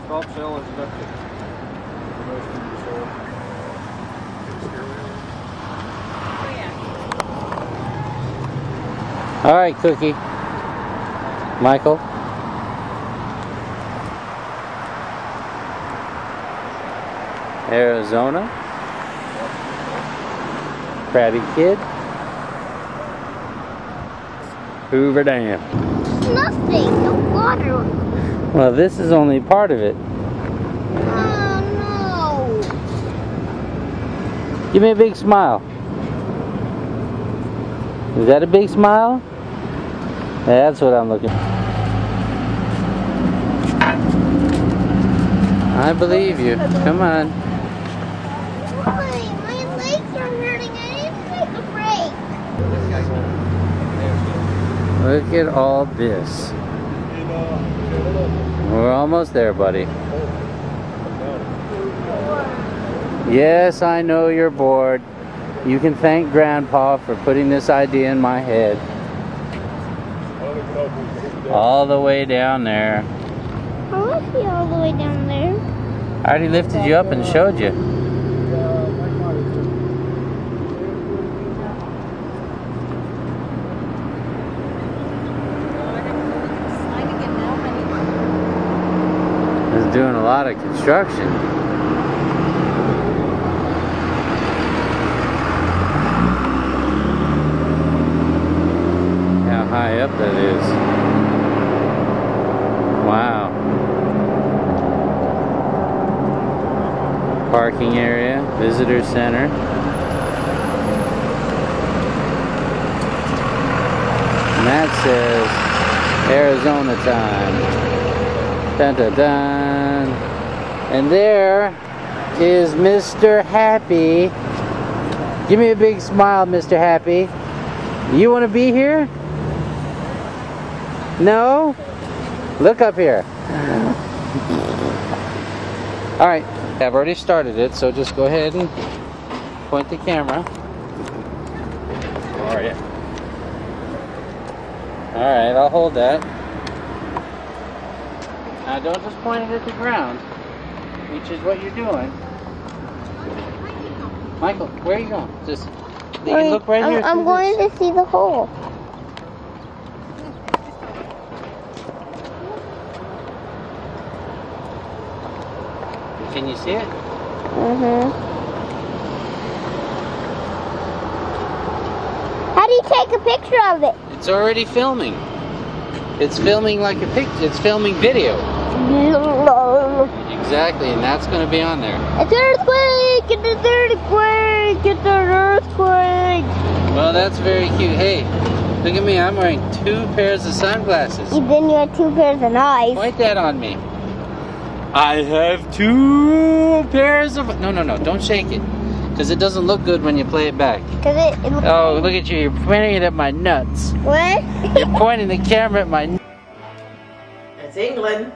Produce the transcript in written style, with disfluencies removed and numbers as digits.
Stop cell is lifted. All right, Cookie. Michael. Arizona. Krabby Kid. Hoover Dam. Nothing. The water. Well, this is only part of it. Oh no. Give me a big smile. Is that a big smile? That's what I'm looking for. I believe you. Come on. Why? My legs are hurting. I need to take a break. Look at all this. We're almost there, buddy. Yes, I know you're bored. You can thank Grandpa for putting this idea in my head. All the way down there. I want to see all the way down there. I already lifted you up and showed you. It's doing a lot of construction. How high up that is. Wow. Parking area, visitor center. And that says Arizona time. Dun dun dun. And there is Mr. Happy. Give me a big smile, Mr. Happy. You want to be here? No? Look up here. Alright, I've already started it, so just go ahead and point the camera. How are you? Alright, I'll hold that. Now don't just point it at the ground, which is what you're doing. Michael, where are you going? Just you can look right here. I'm going to see the hole. Can you see it? Mm-hmm. How do you take a picture of it? It's already filming. It's filming like a picture. It's filming video. Exactly, and that's going to be on there. It's an earthquake! It's an earthquake! It's an earthquake! Well, that's very cute. Hey, look at me. I'm wearing 2 pairs of sunglasses. Then you have 2 pairs of eyes. Point that on me. I have 2 pairs of... No, don't shake it. Because it doesn't look good when you play it back. Oh, look at you. You're pointing it at my nuts. What? You're pointing the camera at my nuts. It's England.